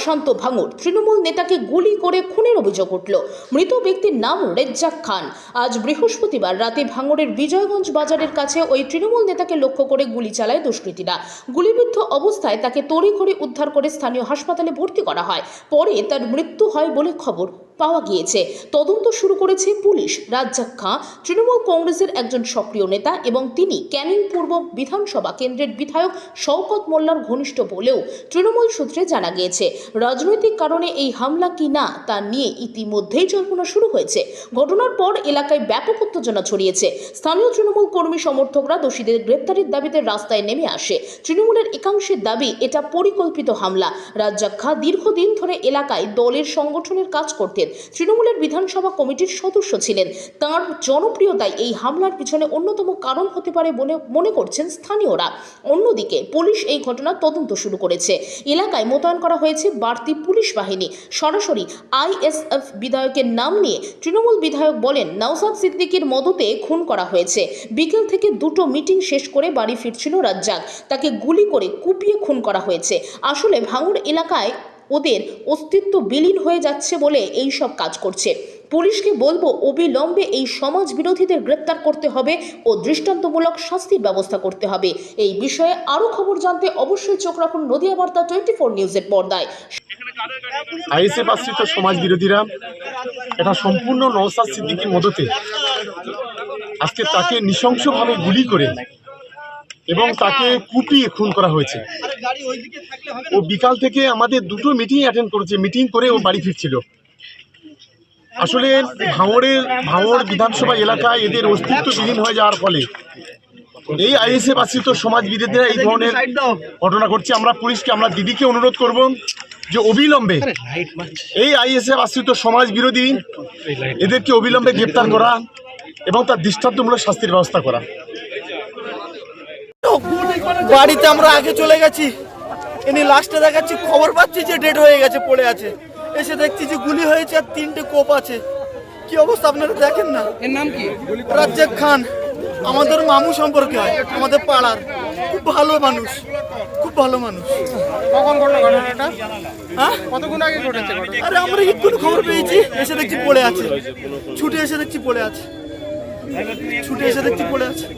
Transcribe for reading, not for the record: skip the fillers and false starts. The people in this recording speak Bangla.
অশান্ত ভাঙড়। তৃণমূল নেতাকে গুলি করে খুনের অভিযোগ উঠল। মৃত ব্যক্তির নাম রেজ্জাক খান। আজ বৃহস্পতিবার রাতে ভাঙড়ের বিজয়গঞ্জ বাজারের কাছে ওই তৃণমূল নেতাকে লক্ষ্য করে গুলি চালায় দুষ্কৃতীরা। গুলিবিদ্ধ অবস্থায় তাকে তড়িঘড়ি উদ্ধার করে স্থানীয় হাসপাতালে ভর্তি করা হয়। পরে তার মৃত্যু হয় বলে খবর পাওয়া গিয়েছে। তদন্ত শুরু করেছে পুলিশ। রেজ্জাক খান তৃণমূল কংগ্রেসের একজন সক্রিয় নেতা এবং তিনি ক্যানিং পূর্ব বিধানসভা কেন্দ্রের বিধায়ক শওকত মোল্লার ঘনিষ্ঠ বলেও তৃণমূল সূত্রে জানা গিয়েছে। রাজনৈতিক কারণে এই হামলা কি না তা নিয়ে ইতিমধ্যেই জল্পনা শুরু হয়েছে। ঘটনার পর এলাকায় ব্যাপক উত্তেজনা ছড়িয়েছে। স্থানীয় তৃণমূল কর্মী সমর্থকরা দোষীদের গ্রেপ্তারের দাবিতে রাস্তায় নেমে আসে। তৃণমূলের একাংশের দাবি এটা পরিকল্পিত হামলা। রেজ্জাক খান দীর্ঘদিন ধরে এলাকায় দলের সংগঠনের কাজ করতেন। তৃণমূলের বিধানসভা কমিটির সদস্য ছিলেন। তাঁর জনপ্রিয়তাই এই হামলার পিছনে অন্যতম কারণ হতে পারে বলে মনে করছেন স্থানীয়রা। অন্যদিকে পুলিশ এই ঘটনার তদন্ত শুরু করেছে। এলাকায় মোতায়েন করা হয়েছে বাড়তি পুলিশ বাহিনী। সরাসরি আইএসএফ বিধায়কের নাম নিয়ে তৃণমূল বিধায়ক বলেন, নওশাদ সিদ্দিকীর মদতে খুন করা হয়েছে। বিকেল থেকে দুটো মিটিং শেষ করে বাড়ি ফিরছিল রেজ্জাক। তাকে গুলি করে কুপিয়ে খুন করা হয়েছে। আসলে ভাঙড় এলাকায় ওদের অস্তিত্ব বিলীন হয়ে যাচ্ছে বলে এই সব কাজ করছে। পুলিশকে বলবো, অবিলম্বে এই সমাজ বিরোধীদের গ্রেপ্তার করতে হবে ও দৃষ্টান্তমূলক শাস্তির ব্যবস্থা করতে হবে। এই বিষয়ে আরো খবর জানতে অবশ্যই চোখ রাখুন নদিয়া বার্তা 24 নিউজের পর্দায়। আইএসএফ আশ্রিত সমাজ বিরোধীরা এটা সম্পূর্ণ নওশাদ সিদ্দিকীর মদতে আজকে তাকে নৃশংসভাবে গুলি করে এবং তাকে কুপিয়ে খুন করা হয়েছে। ও বিকাল থেকে আমাদের দুটো মিটিং অ্যাটেন্ড করেছে। মিটিং করে ও বাড়ি ফিরছিল। আসলে ভাঙড় বিধানসভা এলাকায় এদের অস্তিত্ব বিলীন হয়ে যাওয়ার ফলে এই আইএসএফ আশ্রিত সমাজ বিরোধীরা এই ধরনের ঘটনা ঘটছে। আমরা পুলিশকে, আমরা দিদিকে অনুরোধ করব যে অবিলম্বে এই আইএসএফ আশ্রিত সমাজ বিরোধী এদেরকে অবিলম্বে গ্রেপ্তার করা এবং তার দৃষ্টান্তমূলক শাস্তির ব্যবস্থা করা। বাড়িতে আমরা আগে চলে গেছি, ইনি লাস্টে দেখাচ্ছি খবর পাচ্ছি যে ডেড হয়ে গেছে, পড়ে আছে। এসে দেখছি যে গুলি হয়েছে আর 3টে কোপ আছে। কি অবস্থা আপনারা দেখেন না। এর নাম কি? রেজ্জাক খান আমাদের মামু সম্পর্কে হয়, আমাদের পাড়ার। খুব ভালো মানুষ, খুব ভালো মানুষ। কখন ঘটলো ঘটনাটা? হ্যাঁ, কতক্ষণ আগে ঘটেছে? আরে আমরা এক্ষুনি খবর পেয়েছি, এসে দেখছি পড়ে আছে। ছুটে এসে দেখছি পড়ে আছে।